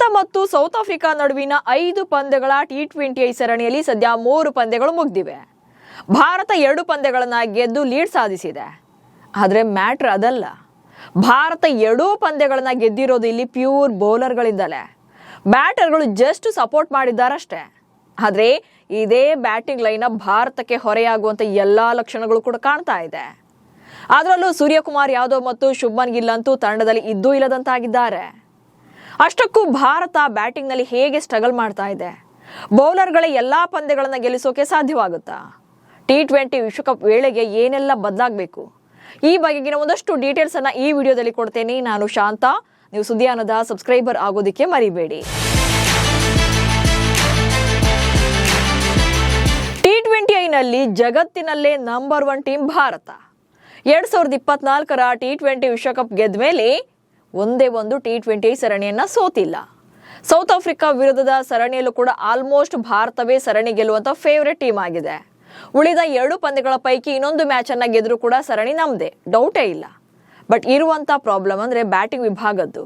ಭಾರತ ಮತ್ತು south Africa ನಡುವಿನ 5 ಪಂದ್ಯಗಳ T20 ಸರಣಿಯಲ್ಲಿ ಸದ್ಯ 3 ಪಂದ್ಯಗಳು ಮುಗಿದಿವೆ. ಭಾರತ 2 ಪಂದ್ಯಗಳನ್ನು ಗೆದ್ದು ಲೀಡ್ ಸಾಧಿಸಿದೆ. ಆದರೆ ಮ್ಯಾಟರ್ ಅದಲ್ಲ. ಭಾರತ 2 ಪಂದ್ಯಗಳನ್ನು ಗೆದ್ದಿರೋದು ಇಲ್ಲಿ ಪ್ಯೂರ್ ಬೌಲರ್ಗಳಿಂದಲೇ. ಬ್ಯಾಟರ್ಗಳು ಜಸ್ಟ್ ಸಪೋರ್ಟ್ ಮಾಡಿದ್ದಾರಷ್ಟೇ. ಆದರೆ ಇದೇ ಬ್ಯಾಟಿಂಗ್ ಲೈನ್ ಭಾರತಕ್ಕೆ ಹೊರೆಯಾಗುವಂತ ಎಲ್ಲಾ ಲಕ್ಷಣಗಳು ಕೂಡ ಕಾಣ್ತಾ ಇದೆ. ಅದರಲ್ಲೂ ಸೂರ್ಯಕುಮಾರ್ ಯಾದವ್ ಮತ್ತು ಶುಭ್ಮನ್ ಗಿಲ್ ಅಂತೂ ತಂಡದಲ್ಲಿ ಇದ್ದೂ ಇಲ್ಲದಂತಾಗಿದ್ದಾರೆ. ಅಷ್ಟಕ್ಕೂ ಭಾರತ ಬ್ಯಾಟಿಂಗ್ ನಲ್ಲಿ ಹೇಗೆ ಸ್ಟ್ರಗಲ್ ಮಾಡ್ತಾ ಇದೆ? ಬೌಲರ್ಗಳ ಎಲ್ಲಾ ಪಂದ್ಯಗಳನ್ನು ಗೆಲ್ಲಿಸೋಕೆ ಸಾಧ್ಯವಾಗುತ್ತಾ? T20 ವಿಶ್ವಕಪ್ ವೇಳೆಗೆ ಏನೆಲ್ಲ ಬದಲಾಗಬೇಕು? ಈ ಬಗೆಗಿನ ಒಂದಷ್ಟು ಡೀಟೇಲ್ಸ್ ಅನ್ನ ಈ ವಿಡಿಯೋದಲ್ಲಿ ಕೊಡ್ತೇನೆ. ನಾನು ಶಾಂತ. ನೀವು ಸುದ್ದಿಯಾನದ ಸಬ್ಸ್ಕ್ರೈಬರ್ ಆಗೋದಕ್ಕೆ ಮರಿಬೇಡಿ. T20 ನಲ್ಲಿ ಜಗತ್ತಿನಲ್ಲೇ ನಂಬರ್ 1 ಟೀಮ್ ಭಾರತ. 2024ರ T20 ವಿಶ್ವಕಪ್ ಗೆದ್ದ ಮೇಲೆ ಒಂದೇ ಒಂದು T20 ಸರಣಿಯನ್ನ ಸೋತಿಲ್ಲ. ಸೌತ್ ಆಫ್ರಿಕಾ ವಿರುದ್ಧದ ಸರಣಿಯಲ್ಲೂ ಕೂಡ ಆಲ್ಮೋಸ್ಟ್ ಭಾರತವೇ ಸರಣಿ ಗೆಲ್ಲುವಂತ ಫೇವರೇಟ್ ಟೀಮ್ ಆಗಿದೆ. ಉಳಿದ 2 ಪಂದ್ಯಗಳ ಪೈಕಿ ಇನ್ನೊಂದು ಮ್ಯಾಚ್ ಅನ್ನ ಗೆದ್ರೂ ಕೂಡ ಸರಣಿ ನಮ್ದೇ, ಡೌಟೇ ಇಲ್ಲ. ಬಟ್ ಇರುವಂತ ಪ್ರಾಬ್ಲಮ್ ಅಂದ್ರೆ ಬ್ಯಾಟಿಂಗ್ ವಿಭಾಗದ್ದು.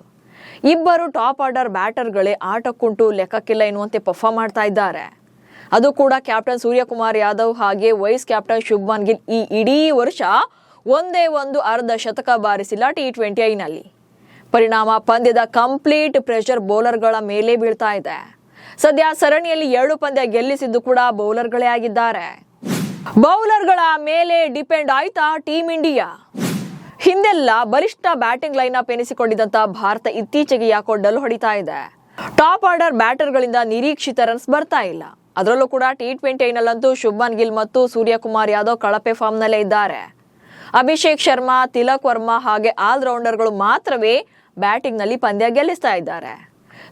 ಇಬ್ಬರು ಟಾಪ್ ಆರ್ಡರ್ ಬ್ಯಾಟರ್ಗಳೇ ಆಟಕ್ಕುಂಟು ಲೆಕ್ಕಕ್ಕಿಲ್ಲ ಎನ್ನುವಂತೆ ಪರ್ಫಾರ್ಮ್ ಮಾಡ್ತಾ ಇದ್ದಾರೆ. ಅದು ಕೂಡ ಕ್ಯಾಪ್ಟನ್ ಸೂರ್ಯಕುಮಾರ್ ಯಾದವ್ ಹಾಗೆ ವೈಸ್ ಕ್ಯಾಪ್ಟನ್ ಶುಭ್ಮನ್ ಗಿಲ್ ಈ ಇಡೀ ವರ್ಷ ಒಂದೇ ಒಂದು ಅರ್ಧ ಶತಕ ಬಾರಿಸಿಲ್ಲ T20 ನಲ್ಲಿ. ಪರಿಣಾಮ ಪಂದ್ಯದ ಕಂಪ್ಲೀಟ್ ಪ್ರೆಷರ್ ಬೌಲರ್ಗಳ ಮೇಲೆ ಬೀಳ್ತಾ ಇದೆ. ಸದ್ಯ ಸರಣಿಯಲ್ಲಿ 2 ಪಂದ್ಯ ಗೆಲ್ಲಿಸಿದ್ದು ಕೂಡ ಬೌಲರ್ಗಳೇ ಆಗಿದ್ದಾರೆ. ಬೌಲರ್ಗಳ ಮೇಲೆ ಡಿಪೆಂಡ್ ಆಯ್ತಾ ಟೀಮ್ ಇಂಡಿಯಾ? ಹಿಂದೆಲ್ಲ ಬಲಿಷ್ಠ ಬ್ಯಾಟಿಂಗ್ ಲೈನ್ ಅಪ್ ಎನಿಸಿಕೊಂಡಿದ್ದಂತ ಭಾರತ ಇತ್ತೀಚೆಗೆ ಯಾಕೋ ಡಲ್ ಹೊಡಿತಾ ಇದೆ. ಟಾಪ್ ಆರ್ಡರ್ ಬ್ಯಾಟರ್ಗಳಿಂದ ನಿರೀಕ್ಷಿತ ರನ್ಸ್ ಬರ್ತಾ ಇಲ್ಲ. ಅದರಲ್ಲೂ ಕೂಡ T20 ನಲ್ಲಂತೂ ಶುಭ್ಮನ್ ಗಿಲ್ ಮತ್ತು ಸೂರ್ಯಕುಮಾರ್ ಯಾದವ್ ಕಳಪೆ ಫಾರ್ಮ್ ನಲ್ಲೇ ಇದ್ದಾರೆ. ಅಭಿಷೇಕ್ ಶರ್ಮಾ, ತಿಲಕ್ ವರ್ಮಾ ಹಾಗೆ ಆಲ್ರೌಂಡರ್ಗಳು ಮಾತ್ರವೇ ಬ್ಯಾಟಿಂಗ್ ನಲ್ಲಿ ಪಂದ್ಯ ಗೆಲ್ಲಿಸ್ತಾ ಇದ್ದಾರೆ.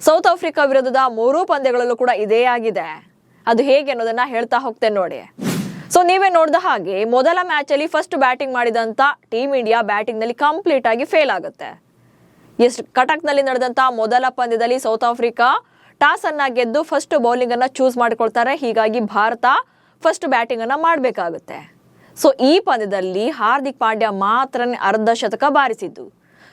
ಸೌತ್ ಆಫ್ರಿಕಾ ವಿರುದ್ಧದ 3 ಪಂದ್ಯಗಳಲ್ಲೂ ಕೂಡ ಇದೇ ಆಗಿದೆ. ಅದು ಹೇಗೆ ಅನ್ನೋದನ್ನ ಹೇಳ್ತಾ ಹೋಗ್ತೇನೆ ನೋಡಿ. ಸೊ ನೀವೇ ನೋಡಿದ ಹಾಗೆ ಮೊದಲ ಮ್ಯಾಚ್ ಅಲ್ಲಿ ಫಸ್ಟ್ ಬ್ಯಾಟಿಂಗ್ ಮಾಡಿದಂತ ಟೀಮ್ ಇಂಡಿಯಾ ಬ್ಯಾಟಿಂಗ್ ನಲ್ಲಿ ಕಂಪ್ಲೀಟ್ ಆಗಿ ಫೇಲ್ ಆಗುತ್ತೆ. ಕಟಕ್ ನಲ್ಲಿ ನಡೆದಂತ ಮೊದಲ ಪಂದ್ಯದಲ್ಲಿ ಸೌತ್ ಆಫ್ರಿಕಾ ಟಾಸ್ ಅನ್ನ ಗೆದ್ದು ಫಸ್ಟ್ ಬೌಲಿಂಗ್ ಅನ್ನ ಚೂಸ್ ಮಾಡಿಕೊಳ್ತಾರೆ. ಹೀಗಾಗಿ ಭಾರತ ಫಸ್ಟ್ ಬ್ಯಾಟಿಂಗ್ ಅನ್ನ ಮಾಡಬೇಕಾಗುತ್ತೆ. ಸೊ ಈ ಪಂದ್ಯದಲ್ಲಿ ಹಾರ್ದಿಕ್ ಪಾಂಡ್ಯ ಮಾತ್ರ ಅರ್ಧ ಶತಕ ಬಾರಿಸಿದ್ದು.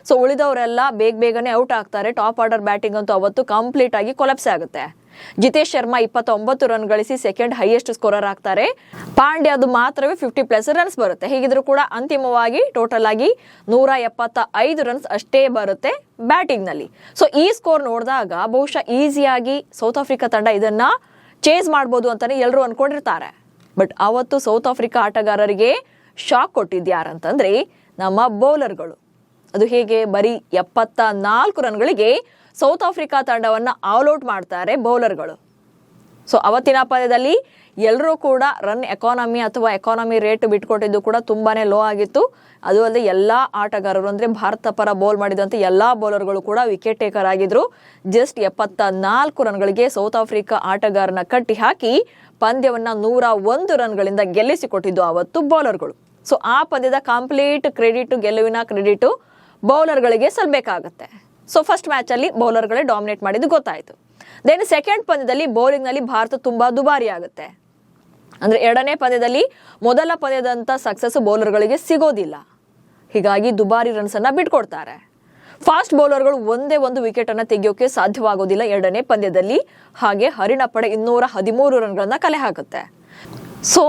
ಸೊ ಉಳಿದವರೆಲ್ಲ ಬೇಗನೆ ಔಟ್ ಆಗ್ತಾರೆ. ಟಾಪ್ ಆರ್ಡರ್ ಬ್ಯಾಟಿಂಗ್ ಅಂತೂ ಅವತ್ತು ಕಂಪ್ಲೀಟ್ ಆಗಿ ಕೊಲಾಪ್ಸ್ ಆಗುತ್ತೆ. ಜಿತೇಶ್ ಶರ್ಮಾ 29 ರನ್ ಗಳಿಸಿ ಸೆಕೆಂಡ್ ಹೈಯೆಸ್ಟ್ ಸ್ಕೋರರ್ ಆಗ್ತಾರೆ. ಪಾಂಡ್ಯ ಅದು ಮಾತ್ರವೇ 50+ ರನ್ಸ್ ಬರುತ್ತೆ. ಹೀಗಿದ್ರು ಕೂಡ ಅಂತಿಮವಾಗಿ ಟೋಟಲ್ ಆಗಿ 175 ರನ್ಸ್ ಅಷ್ಟೇ ಬರುತ್ತೆ ಬ್ಯಾಟಿಂಗ್ ನಲ್ಲಿ. ಸೊ ಈ ಸ್ಕೋರ್ ನೋಡಿದಾಗ ಬಹುಶಃ ಈಸಿಯಾಗಿ ಸೌತ್ ಆಫ್ರಿಕಾ ತಂಡ ಇದನ್ನ ಚೇಸ್ ಮಾಡಬಹುದು ಅಂತಾನೆ ಎಲ್ಲರೂ ಅನ್ಕೊಂಡಿರ್ತಾರೆ. ಬಟ್ ಅವತ್ತು ಸೌತ್ ಆಫ್ರಿಕಾ ಆಟಗಾರರಿಗೆ ಶಾಕ್ ಕೊಟ್ಟಿದ್ಯಾರಂತಂದ್ರೆ ನಮ್ಮ ಬೌಲರ್ಗಳು. ಅದು ಹೇಗೆ? ಬರೀ 74 ರನ್ಗಳಿಗೆ ಸೌತ್ ಆಫ್ರಿಕಾ ತಂಡವನ್ನ ಆಲ್ಔಟ್ ಮಾಡ್ತಾರೆ ಬೌಲರ್ಗಳು. ಸೊ ಅವತ್ತಿನ ಪಂದ್ಯದಲ್ಲಿ ಎಲ್ಲರೂ ಕೂಡ ರನ್ ಎಕಾನಮಿ ಅಥವಾ ಎಕಾನಮಿ ರೇಟ್ ಬಿಟ್ಕೊಟ್ಟಿದ್ದು ಕೂಡ ತುಂಬಾನೇ ಲೋ ಆಗಿತ್ತು. ಅದು ಅಲ್ಲದೆ ಎಲ್ಲಾ ಆಟಗಾರರು ಅಂದ್ರೆ ಭಾರತ ಪರ ಬೌಲ್ ಮಾಡಿದಂತೆ ಎಲ್ಲಾ ಬೌಲರ್ಗಳು ಕೂಡ ವಿಕೆಟ್ ಟೇಕರ್ ಆಗಿದ್ರು. ಜಸ್ಟ್ 74 ರನ್ಗಳಿಗೆ ಸೌತ್ ಆಫ್ರಿಕಾ ಆಟಗಾರನ ಕಟ್ಟಿ ಹಾಕಿ ಪಂದ್ಯವನ್ನ 101 ರನ್ಗಳಿಂದ ಗೆಲ್ಲಿಸಿಕೊಟ್ಟಿದ್ದು ಅವತ್ತು ಬೌಲರ್ಗಳು. ಸೊ ಆ ಪಂದ್ಯದ ಕಂಪ್ಲೀಟ್ ಗೆಲುವಿನ ಕ್ರೆಡಿಟ್ ಬೌಲರ್ಗಳಿಗೆ ಸಲ್ಲಬೇಕಾಗತ್ತೆ. ಸೊ ಫಸ್ಟ್ ಮ್ಯಾಚ್ ಅಲ್ಲಿ ಬೌಲರ್ಗಳೇ ಡಾಮಿನೇಟ್ ಮಾಡಿದ್ದು ಗೊತ್ತಾಯ್ತು. ದೆನ್ ಸೆಕೆಂಡ್ ಪಂದ್ಯದಲ್ಲಿ ಬೌಲಿಂಗ್ ನಲ್ಲಿ ಭಾರತ ತುಂಬಾ ದುಬಾರಿ ಆಗುತ್ತೆ. ಅಂದ್ರೆ 2ನೇ ಪಂದ್ಯದಲ್ಲಿ ಮೊದಲ ಪಂದ್ಯದಂತ ಸಕ್ಸಸ್ ಬೌಲರ್ಗಳಿಗೆ ಸಿಗೋದಿಲ್ಲ. ಹೀಗಾಗಿ ದುಬಾರಿ ರನ್ಸ್ ಅನ್ನ ಬಿಟ್ಕೊಡ್ತಾರೆ. ಫಾಸ್ಟ್ ಬೌಲರ್ಗಳು ಒಂದೇ ಒಂದು ವಿಕೆಟ್ ಅನ್ನ ತೆಗೆಯೋಕೆ ಸಾಧ್ಯವಾಗೋದಿಲ್ಲ 2ನೇ ಪಂದ್ಯದಲ್ಲಿ. ಹಾಗೆ ಹರಿಣ ಪಡೆ 213 ರನ್ಗಳನ್ನ ಕಲೆ ಹಾಕುತ್ತೆ. ಸೊ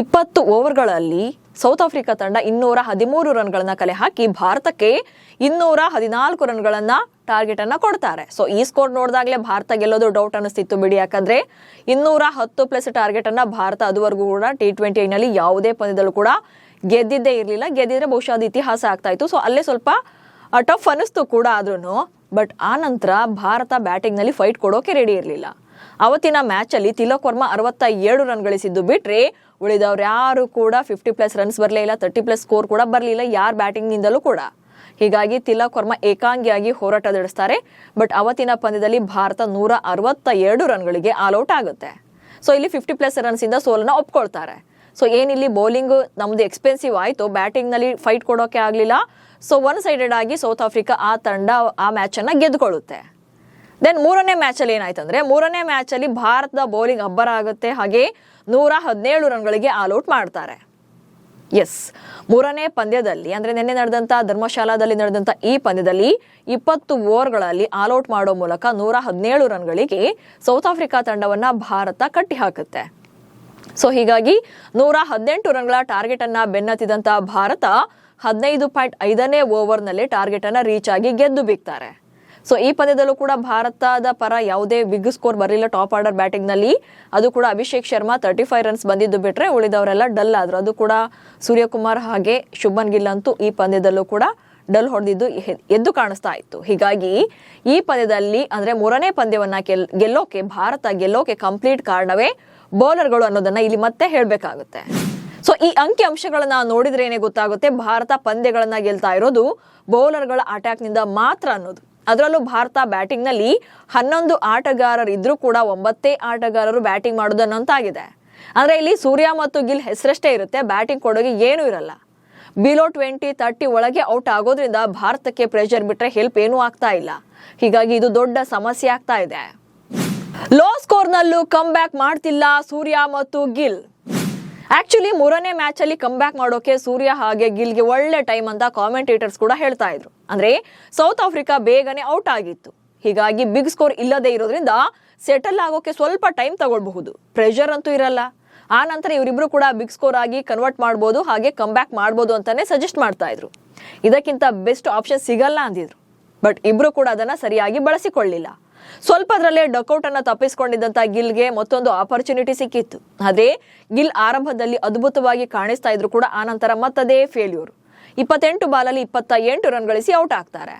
20 ಓವರ್ಗಳಲ್ಲಿ ಸೌತ್ ಆಫ್ರಿಕಾ ತಂಡ 213 ರನ್ಗಳನ್ನ ಕಲೆ ಹಾಕಿ ಭಾರತಕ್ಕೆ 214 ರನ್ಗಳನ್ನ ಟಾರ್ಗೆಟ್ ಅನ್ನ ಕೊಡ್ತಾರೆ. ಸೊ ಈ ಸ್ಕೋರ್ ನೋಡಿದಾಗಲೇ ಭಾರತ ಗೆಲ್ಲೋದು ಡೌಟ್ ಅನಿಸ್ತಿತ್ತು ಬಿಡಿ. ಯಾಕಂದ್ರೆ 210+ ಟಾರ್ಗೆಟ್ ಅನ್ನ ಭಾರತ ಅದುವರೆಗೂ ಕೂಡ T20 ನಲ್ಲಿ ಯಾವುದೇ ಪಂದ್ಯದಲ್ಲೂ ಕೂಡ ಗೆದ್ದಿದ್ದೇ ಇರಲಿಲ್ಲ. ಗೆದ್ದಿದ್ರೆ ಬಹುಶಃ ಅದು ಇತಿಹಾಸ ಆಗ್ತಾ ಇತ್ತು. ಸೊ ಅಲ್ಲೇ ಸ್ವಲ್ಪ ಟಫ್ ಅನಿಸ್ತು ಕೂಡ ಆದ್ರೂ. ಬಟ್ ಆ ನಂತರ ಭಾರತ ಬ್ಯಾಟಿಂಗ್ ನಲ್ಲಿ ಫೈಟ್ ಕೊಡೋಕೆ ರೆಡಿ ಇರಲಿಲ್ಲ. ಅವತ್ತಿನ ಮ್ಯಾಚ್ ಅಲ್ಲಿ ತಿಲಕ್ ವರ್ಮಾ 67 ರನ್ ಗಳಿಸಿದ್ದು ಬಿಟ್ರೆ ಉಳಿದವ್ರು ಯಾರು ಕೂಡ 50+ ರನ್ಸ್ ಬರಲೇ ಇಲ್ಲ. 30+ ಸ್ಕೋರ್ ಕೂಡ ಬರಲಿಲ್ಲ ಯಾರ ಬ್ಯಾಟಿಂಗ್ ನಿಂದಲೂ ಕೂಡ. ಹೀಗಾಗಿ ತಿಲಕ್ ವರ್ಮಾ ಏಕಾಂಗಿಯಾಗಿ ಹೋರಾಟ ನಡೆಸ್ತಾರೆ. ಬಟ್ ಅವತ್ತಿನ ಪಂದ್ಯದಲ್ಲಿ ಭಾರತ 162 ರನ್ಗಳಿಗೆ ಆಲ್ಔಟ್ ಆಗುತ್ತೆ. ಸೊ ಇಲ್ಲಿ 50+ ರನ್ಸ್ ಇಂದ ಸೋಲನ್ನ ಒಪ್ಕೊಳ್ತಾರೆ. ಸೊ ಏನಿಲ್ಲಿ ಬೌಲಿಂಗ್ ನಮ್ದು ಎಕ್ಸ್ಪೆನ್ಸಿವ್ ಆಯ್ತು, ಬ್ಯಾಟಿಂಗ್ ನಲ್ಲಿ ಫೈಟ್ ಕೊಡೋಕೆ ಆಗ್ಲಿಲ್ಲ. ಸೊ ಒನ್ ಸೈಡೆಡ್ ಆಗಿ ಸೌತ್ ಆಫ್ರಿಕಾ ಆ ತಂಡ ಆ ಮ್ಯಾಚ್ ಅನ್ನ ಗೆದ್ದುಕೊಳ್ಳುತ್ತೆ. ದೆನ್ 3ನೇ ಮ್ಯಾಚ್ ಅಲ್ಲಿ ಏನಾಯ್ತಂದ್ರೆ 3ನೇ ಮ್ಯಾಚ್ ಅಲ್ಲಿ ಭಾರತದ ಬೌಲಿಂಗ್ ಅಬ್ಬರ ಆಗುತ್ತೆ. ಹಾಗೆ 117 ರನ್ಗಳಿಗೆ ಆಲ್ಔಟ್ ಮಾಡ್ತಾರೆ. ಎಸ್, ಮೂರನೇ ಪಂದ್ಯದಲ್ಲಿ ಅಂದ್ರೆ ನಿನ್ನೆ ನಡೆದಂತ ಧರ್ಮಶಾಲಾದಲ್ಲಿ ನಡೆದಂತ ಈ ಪಂದ್ಯದಲ್ಲಿ 20 ಓವರ್ಗಳಲ್ಲಿ ಆಲ್ಔಟ್ ಮಾಡೋ ಮೂಲಕ 117 ರನ್ಗಳಿಗೆ ಸೌತ್ ಆಫ್ರಿಕಾ ತಂಡವನ್ನ ಭಾರತ ಕಟ್ಟಿ ಹಾಕುತ್ತೆ. ಸೊ ಹೀಗಾಗಿ 118 ರನ್ಗಳ ಟಾರ್ಗೆಟ್ ಅನ್ನ ಬೆನ್ನತ್ತಿದಂತ ಭಾರತ 15.5ನೇ ಓವರ್ನಲ್ಲಿ ಟಾರ್ಗೆಟ್ ಅನ್ನ ರೀಚ್ ಆಗಿ ಗೆದ್ದು ಬಿಗ್ತಾರೆ. ಸೊ ಈ ಪಂದ್ಯದಲ್ಲೂ ಕೂಡ ಭಾರತದ ಪರ ಯಾವುದೇ ಬಿಗ್ ಸ್ಕೋರ್ ಬರಲಿಲ್ಲ ಟಾಪ್ ಆರ್ಡರ್ ಬ್ಯಾಟಿಂಗ್ ನಲ್ಲಿ. ಅದು ಕೂಡ ಅಭಿಷೇಕ್ ಶರ್ಮಾ 35 ರನ್ಸ್ ಬಂದಿದ್ದು ಬಿಟ್ರೆ ಉಳಿದವರೆಲ್ಲ ಡಲ್ ಆದ್ರು. ಅದು ಕೂಡ ಸೂರ್ಯಕುಮಾರ್ ಹಾಗೆ ಶುಭನ್ ಗಿಲ್ ಅಂತೂ ಈ ಪಂದ್ಯದಲ್ಲೂ ಕೂಡ ಡಲ್ ಹೊಡೆದಿದ್ದು ಎದ್ದು ಕಾಣಿಸ್ತಾ ಇತ್ತು. ಹೀಗಾಗಿ ಈ ಪಂದ್ಯದಲ್ಲಿ ಅಂದ್ರೆ ಮೂರನೇ ಪಂದ್ಯವನ್ನ ಭಾರತ ಗೆಲ್ಲೋಕೆ ಕಂಪ್ಲೀಟ್ ಕಾರಣವೇ ಬೌಲರ್ಗಳು ಅನ್ನೋದನ್ನ ಇಲ್ಲಿ ಮತ್ತೆ ಹೇಳ್ಬೇಕಾಗುತ್ತೆ. ಸೊ ಈ ಅಂಕಿ ಅಂಶಗಳನ್ನ ನೋಡಿದ್ರೇನೆ ಗೊತ್ತಾಗುತ್ತೆ ಭಾರತ ಪಂದ್ಯಗಳನ್ನ ಗೆಲ್ತಾ ಇರೋದು ಬೌಲರ್ಗಳ ಅಟ್ಯಾಕ್ ನಿಂದ ಮಾತ್ರ ಅನ್ನೋದು. ಅದರಲ್ಲೂ ಭಾರತ ಬ್ಯಾಟಿಂಗ್ ನಲ್ಲಿ 11 ಆಟಗಾರರು ಇದ್ರೂ ಕೂಡ 9 ಆಟಗಾರರು ಬ್ಯಾಟಿಂಗ್ ಮಾಡೋದನ್ನಂತಾಗಿದೆ. ಅಂದ್ರೆ ಇಲ್ಲಿ ಸೂರ್ಯ ಮತ್ತು ಗಿಲ್ ಹೆಸರಷ್ಟೇ ಇರುತ್ತೆ, ಬ್ಯಾಟಿಂಗ್ ಕೊಡೋಕೆ ಏನೂ ಇರಲ್ಲ. ಬಿಲೋ 20-30 ಒಳಗೆ ಔಟ್ ಆಗೋದ್ರಿಂದ ಭಾರತಕ್ಕೆ ಪ್ರೆಷರ್ ಬಿಟ್ರೆ ಹೆಲ್ಪ್ ಏನೂ ಆಗ್ತಾ ಇಲ್ಲ. ಹೀಗಾಗಿ ಇದು ದೊಡ್ಡ ಸಮಸ್ಯೆ ಆಗ್ತಾ ಇದೆ. ಲೋ ಸ್ಕೋರ್ ನಲ್ಲೂ ಕಮ್ ಬ್ಯಾಕ್ ಮಾಡ್ತಿಲ್ಲ ಸೂರ್ಯ ಮತ್ತು ಗಿಲ್. ಆಕ್ಚುಲಿ ಮೂರನೇ ಮ್ಯಾಚ್ ಅಲ್ಲಿ ಕಮ್ ಬ್ಯಾಕ್ ಮಾಡೋಕೆ ಸೂರ್ಯ ಹಾಗೆ ಗಿಲ್ಗೆ ಒಳ್ಳೆ ಟೈಮ್ ಅಂತ ಕಾಮೆಂಟೇಟರ್ಸ್ ಕೂಡ ಹೇಳ್ತಾ ಇದ್ರು. ಅಂದ್ರೆ ಸೌತ್ ಆಫ್ರಿಕಾ ಬೇಗನೆ ಔಟ್ ಆಗಿತ್ತು, ಹೀಗಾಗಿ ಬಿಗ್ ಸ್ಕೋರ್ ಇಲ್ಲದೆ ಇರೋದ್ರಿಂದ ಸೆಟಲ್ ಆಗೋಕೆ ಸ್ವಲ್ಪ ಟೈಮ್ ತಗೊಳ್ಬಹುದು, ಪ್ರೆಷರ್ ಅಂತೂ ಇರಲ್ಲ. ಆ ನಂತರ ಇವರಿಬ್ರು ಕೂಡ ಬಿಗ್ ಸ್ಕೋರ್ ಆಗಿ ಕನ್ವರ್ಟ್ ಮಾಡಬಹುದು, ಹಾಗೆ ಕಮ್ ಬ್ಯಾಕ್ ಮಾಡಬಹುದು ಅಂತಾನೆ ಸಜೆಸ್ಟ್ ಮಾಡ್ತಾ ಇದ್ರು. ಇದಕ್ಕಿಂತ ಬೆಸ್ಟ್ ಆಪ್ಷನ್ ಸಿಗಲ್ಲ ಅಂದಿದ್ರು. ಬಟ್ ಇಬ್ರು ಕೂಡ ಅದನ್ನ ಸರಿಯಾಗಿ ಬಳಸಿಕೊಳ್ಳಿಲ್ಲ. ಸ್ವಲ್ಪದ್ರಲ್ಲೇ ಡಕ್ಔಟ್ ಅನ್ನ ತಪ್ಪಿಸಿಕೊಂಡಿದ್ದಂತ ಗಿಲ್ಗೆ ಮತ್ತೊಂದು ಆಪರ್ಚುನಿಟಿ ಸಿಕ್ಕಿತ್ತು. ಅದೇ ಗಿಲ್ ಆರಂಭದಲ್ಲಿ ಅದ್ಭುತವಾಗಿ ಕಾಣಿಸ್ತಾ ಇದ್ರು ಕೂಡ ಆನಂತರ ಮತ್ತದೇ ಫೇಲ್ಯೂರ್. 28 ಬಾಲಲ್ಲಿ 28 ರನ್ ಗಳಿಸಿ ಔಟ್ ಆಗ್ತಾರೆ.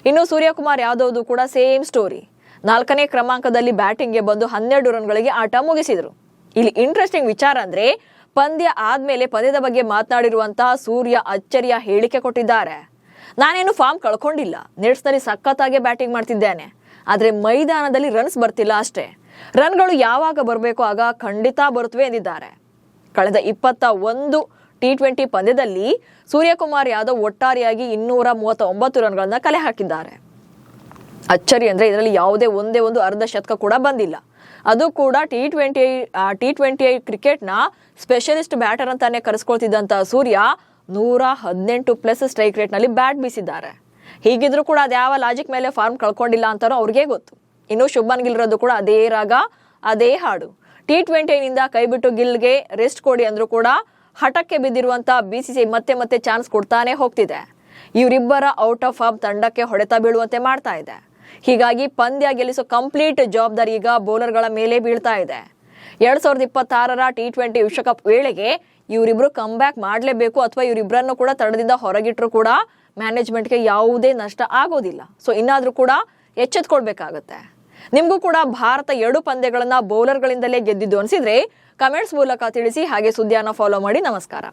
ಇನ್ನು ಸೂರ್ಯಕುಮಾರ್ ಯಾದವ್ ಕೂಡ ಸೇಮ್ ಸ್ಟೋರಿ. 4ನೇ ಕ್ರಮಾಂಕದಲ್ಲಿ ಬ್ಯಾಟಿಂಗ್ಗೆ ಬಂದು 12 ರನ್ಗಳಿಗೆ ಆಟ ಮುಗಿಸಿದ್ರು. ಇಲ್ಲಿ ಇಂಟ್ರೆಸ್ಟಿಂಗ್ ವಿಚಾರ ಅಂದ್ರೆ ಪಂದ್ಯ ಆದ್ಮೇಲೆ ಪಂದ್ಯದ ಬಗ್ಗೆ ಮಾತನಾಡಿರುವಂತಹ ಸೂರ್ಯ ಅಚ್ಚರಿಯ ಹೇಳಿಕೆ ಕೊಟ್ಟಿದ್ದಾರೆ. ನಾನೇನು ಫಾರ್ಮ್ ಕಳ್ಕೊಂಡಿಲ್ಲ, ನೆಟ್ಸ್ ನಲ್ಲಿ ಸಖತ್ತಾಗಿ ಬ್ಯಾಟಿಂಗ್ ಮಾಡ್ತಿದ್ದೇನೆ, ಆದ್ರೆ ಮೈದಾನದಲ್ಲಿ ರನ್ಸ್ ಬರ್ತಿಲ್ಲ ಅಷ್ಟೇ. ರನ್ಗಳು ಯಾವಾಗ ಬರಬೇಕು ಆಗ ಖಂಡಿತ ಬರುತ್ತವೆ ಎಂದಿದ್ದಾರೆ. ಕಳೆದ 21 T20 ಪಂದ್ಯದಲ್ಲಿ ಸೂರ್ಯಕುಮಾರ್ ಯಾದವ್ ಒಟ್ಟಾರೆಯಾಗಿ 239 ರನ್ಗಳನ್ನ ಕಲೆ ಹಾಕಿದ್ದಾರೆ. ಅಚ್ಚರಿ ಅಂದ್ರೆ ಇದರಲ್ಲಿ ಯಾವುದೇ ಒಂದೇ ಒಂದು ಅರ್ಧ ಶತಕ ಕೂಡ ಬಂದಿಲ್ಲ. ಅದು ಕೂಡ T20 ಕ್ರಿಕೆಟ್ನ ಸ್ಪೆಷಲಿಸ್ಟ್ ಬ್ಯಾಟರ್ ಅಂತಾನೆ ಕರೆಸ್ಕೊಳ್ತಿದ್ದಂತ ಸೂರ್ಯ 118+ ಸ್ಟ್ರೈಕ್ ರೇಟ್ ನಲ್ಲಿ ಬ್ಯಾಟ್ ಬೀಸಿದ್ದಾರೆ. ಹೀಗಿದ್ರು ಕೂಡ ಅದ್ಯಾವ ಲಾಜಿಕ್ ಮೇಲೆ ಫಾರ್ಮ್ ಕಳ್ಕೊಂಡಿಲ್ಲ ಅಂತಾನೋ ಅವ್ರಿಗೆ ಗೊತ್ತು. ಇನ್ನು ಶುಭನ್ ಗಿಲ್ ರದ್ದು ಕೂಡ ಅದೇ ರಾಗ ಅದೇ ಹಾಡು. T20 ಕೈ ಬಿಟ್ಟು ಗಿಲ್ಗೆ ರೆಸ್ಟ್ ಕೊಡಿ ಅಂದ್ರೂ ಕೂಡ ಹಠಕ್ಕೆ ಬಿದ್ದಿರುವಂತ BCCI ಮತ್ತೆ ಚಾನ್ಸ್ ಕೊಡ್ತಾನೆ ಹೋಗ್ತಿದೆ. ಇವರಿಬ್ಬರ ಔಟ್ ಆಫ್ ಫಾರ್ಮ್ ತಂಡಕ್ಕೆ ಹೊಡೆತ ಬೀಳುವಂತೆ ಮಾಡ್ತಾ ಇದೆ. ಹೀಗಾಗಿ ಪಂದ್ಯ ಗೆಲ್ಲಿಸೋ ಕಂಪ್ಲೀಟ್ ಜವಾಬ್ದಾರಿ ಈಗ ಬೌಲರ್ಗಳ ಮೇಲೆ ಬೀಳ್ತಾ ಇದೆ. 2026ರ T20 ವಿಶ್ವಕಪ್ ವೇಳೆಗೆ ಇವರಿಬ್ರು ಕಮ್ ಬ್ಯಾಕ್ ಮಾಡಲೇಬೇಕು, ಅಥವಾ ಇವರಿಬ್ಬರನ್ನು ಕೂಡ ತಂಡದಿಂದ ಹೊರಗಿಟ್ರು ಕೂಡ ಮ್ಯಾನೇಜ್ಮೆಂಟ್ಗೆ ಯಾವುದೇ ನಷ್ಟ ಆಗೋದಿಲ್ಲ. ಸೊ ಇನ್ನಾದ್ರೂ ಕೂಡ ಎಚ್ಚೆತ್ಕೊಳ್ಬೇಕಾಗತ್ತೆ. ನಿಮಗೂ ಕೂಡ ಭಾರತ 2 ಪಂದ್ಯಗಳನ್ನ ಬೌಲರ್ಗಳಿಂದಲೇ ಗೆದ್ದಿದ್ದು ಅನಿಸಿದ್ರೆ ಕಮೆಂಟ್ಸ್ ಮೂಲಕ ತಿಳಿಸಿ. ಹಾಗೆ ಸುದ್ದಿಯನ್ನ ಫಾಲೋ ಮಾಡಿ. ನಮಸ್ಕಾರ.